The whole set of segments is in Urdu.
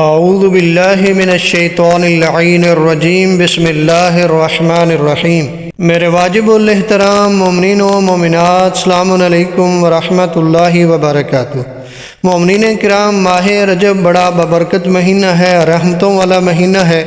اعوذ باللہ من الشیطان اللعین الرجیم بسم اللہ الرحمن الرحیم۔ میرے واجب الاحترام مومنین و مومنات، السلام علیکم ورحمۃ اللہ وبرکاتہ۔ مومنین کرام، ماہ رجب بڑا ببرکت مہینہ ہے، رحمتوں والا مہینہ ہے،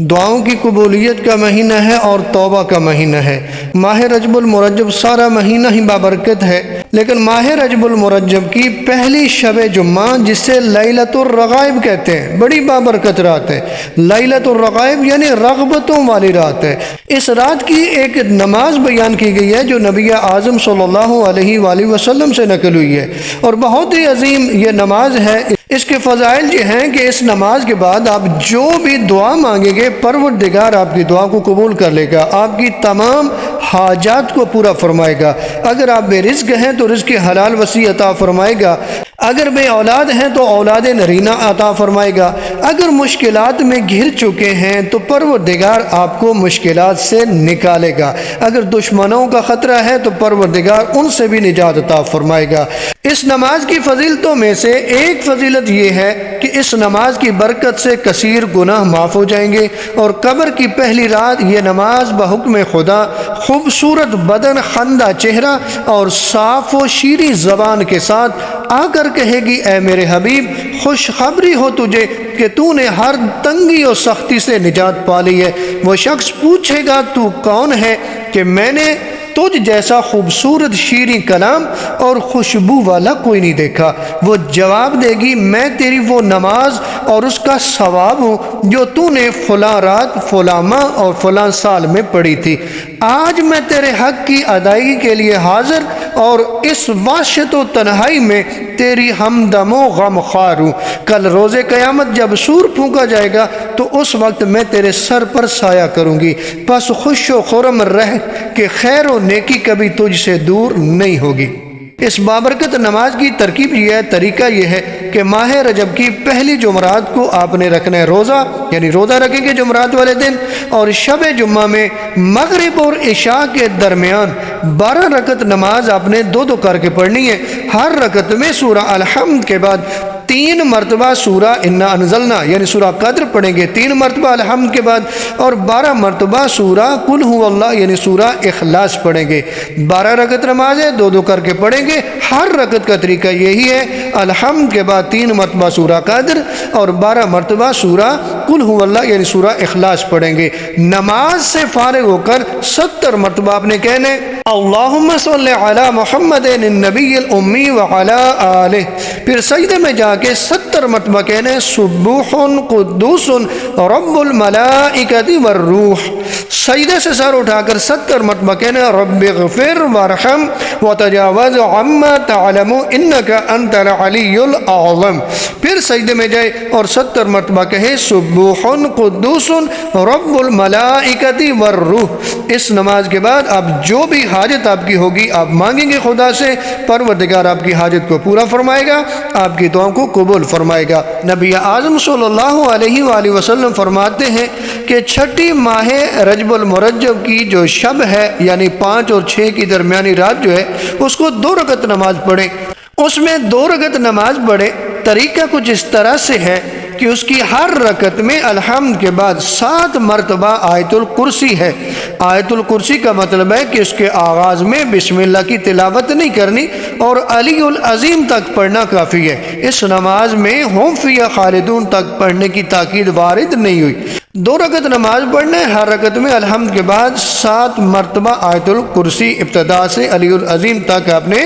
دعاؤں کی قبولیت کا مہینہ ہے اور توبہ کا مہینہ ہے۔ ماہ رجب المرجب سارا مہینہ ہی بابرکت ہے، لیکن ماہ رجب المرجب کی پہلی شب جمعہ جسے لیلۃ الرغائب کہتے ہیں، بڑی بابرکت رات ہے۔ لیلۃ الرغائب یعنی رغبتوں والی رات ہے۔ اس رات کی ایک نماز بیان کی گئی ہے جو نبی اعظم صلی اللہ علیہ وآلہ وسلم سے نقل ہوئی ہے، اور بہت ہی عظیم یہ نماز ہے۔ اس کے فضائل یہ ہیں کہ اس نماز کے بعد آپ جو بھی دعا مانگیں گے، پروردگار آپ کی دعا کو قبول کر لے گا، آپ کی تمام حاجات کو پورا فرمائے گا۔ اگر آپ بے رزق ہیں تو رزق حلال وسیع عطا فرمائے گا، اگر بے اولاد ہیں تو اولاد نرینہ عطا فرمائے گا، اگر مشکلات میں گھر چکے ہیں تو پروردگار آپ کو مشکلات سے نکالے گا، اگر دشمنوں کا خطرہ ہے تو پروردگار ان سے بھی نجات عطا فرمائے گا۔ اس نماز کی فضیلتوں میں سے ایک فضیلت یہ ہے کہ اس نماز کی برکت سے کثیر گناہ معاف ہو جائیں گے، اور قبر کی پہلی رات یہ نماز بحکم خدا خوبصورت بدن، خندہ چہرہ اور صاف و شیریں زبان کے ساتھ آ کر کہے گی، اے میرے حبیب، خوشخبری ہو تجھے کہ تو نے ہر تنگی اور سختی سے نجات پا لی ہے۔ وہ شخص پوچھے گا، تو کون ہے؟ کہ میں نے تجھ جیسا خوبصورت شیریں کلام اور خوشبو والا کوئی نہیں دیکھا۔ وہ جواب دے گی، میں تیری وہ نماز اور اس کا ثواب ہوں جو تو نے فلاں رات، فلاں ماہ اور فلاں سال میں پڑھی تھی۔ آج میں تیرے حق کی ادائیگی کے لیے حاضر اور اس وحشت و تنہائی میں تیری ہمدم و غم خوار ہوں۔ کل روز قیامت جب سور پھونکا جائے گا تو اس وقت میں تیرے سر پر سایہ کروں گی، پس خوش و خرم رہ کہ خیر و نیکی کبھی تجھ سے دور نہیں ہوگی۔ اس بابرکت نماز کی ترکیب یہ ہے، طریقہ یہ ہے کہ ماہ رجب کی پہلی جمعرات کو آپ نے رکھنا ہے روزہ، یعنی روزہ رکھیں گے جمعرات والے دن، اور شب جمعہ میں مغرب اور عشاء کے درمیان 12 رکعت نماز آپ نے دو کر کے پڑھنی ہے۔ ہر رکعت میں سورہ الحمد کے بعد 3 مرتبہ سورہ انا انزلنا یعنی سورہ قدر پڑھیں گے، 3 مرتبہ الحمد کے بعد، اور 12 مرتبہ سورہ قل هو اللہ یعنی سورہ اخلاص پڑھیں گے۔ 12 رکعت نماز ہے، دو کر کے پڑھیں گے۔ ہر رکعت کا طریقہ یہی ہے، الحمد کے بعد 3 مرتبہ سورہ قدر اور 12 مرتبہ سورہ قل هو اللہ یعنی سورہ اخلاص پڑھیں گے۔ نماز سے فارغ ہو کر 70 مرتبہ آپ نے کہنے، اللہم صلی علی محمد النبی الامی وعلی آلہ، پھر سجدے میں جا کے 70 مرتبہ کہنے، سبوح قدوس رب الملائکۃ والروح، سجدے سے سر اٹھا کر 70 مرتبہ کہنے، رب اغفر وارحم وتجاوز عما تعلم انک انت العلی الاعظم، پھر سجدے میں جائے اور 70 مرتبہ کہے، سبوح قدوس رب الملائکۃ والروح۔ اس نماز کے بعد آپ جو بھی حاجت آپ کی ہوگی آپ مانگیں گے خدا سے، پروردگار آپ کی حاجت کو پورا فرمائے گا، آپ کی دعاؤں کو قبول فرمائے گا۔ نبی اعظم صلی اللہ علیہ وآلہ وسلم فرماتے ہیں کہ چھٹی ماہ رجب المرجب کی جو شب ہے یعنی 5 اور 6 کی درمیانی رات جو ہے، اس کو 2 رکعت نماز پڑھیں۔ اس میں 2 رکعت نماز پڑھیں۔ طریقہ کچھ اس طرح سے ہے کہ اس کی ہر رکعت میں الحمد کے بعد 7 مرتبہ آیت الکرسی ہے۔ آیت الکرسی کا مطلب ہے کہ اس کے آغاز میں بسم اللہ کی تلاوت نہیں کرنی اور علی العظیم تک پڑھنا کافی ہے۔ اس نماز میں ہم فیہا خالدون تک پڑھنے کی تاکید وارد نہیں ہوئی۔ 2 رکعت نماز پڑھنا ہے، ہر رکعت میں الحمد کے بعد 7 مرتبہ آیت الکرسی ابتدا سے علی العظیم تک آپ نے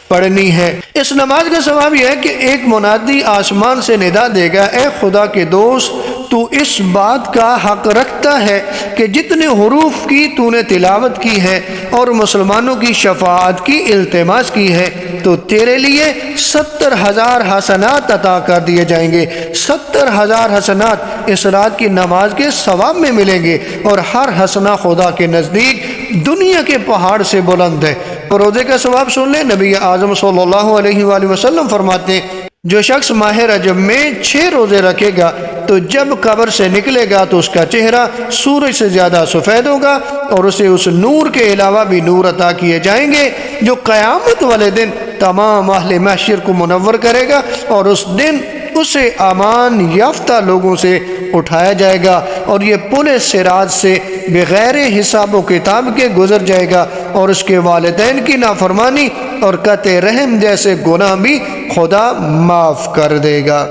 پڑھنی ہے۔ اس نماز کا ثواب یہ ہے کہ ایک منادی آسمان سے ندا دے گا، اے خدا کے دوست، تو اس بات کا حق رکھتا ہے کہ جتنے حروف کی تو نے تلاوت کی ہے اور مسلمانوں کی شفاعت کی التماس کی ہے تو تیرے لیے 70,000 حسنات عطا کر دیے جائیں گے۔ 70,000 حسنات اس رات کی نماز کے ثواب میں ملیں گے، اور ہر حسنہ خدا کے نزدیک دنیا کے پہاڑ سے بلند ہے۔ روزے کا ثواب سن لیں، نبی اعظم صلی اللہ علیہ وآلہ وسلم فرماتے ہیں، جو شخص ماہ رجب میں 6 روزے رکھے گا تو جب قبر سے نکلے گا تو اس کا چہرہ سورج سے زیادہ سفید ہوگا، اور اسے اس نور کے علاوہ بھی نور عطا کیے جائیں گے جو قیامت والے دن تمام اہل محشر کو منور کرے گا، اور اس دن اسے امان یافتہ لوگوں سے اٹھایا جائے گا اور یہ پل صراط سے بغیر حساب و کتاب کے گزر جائے گا، اور اس کے والدین کی نافرمانی اور قطع رحم جیسے گناہ بھی خدا معاف کر دے گا۔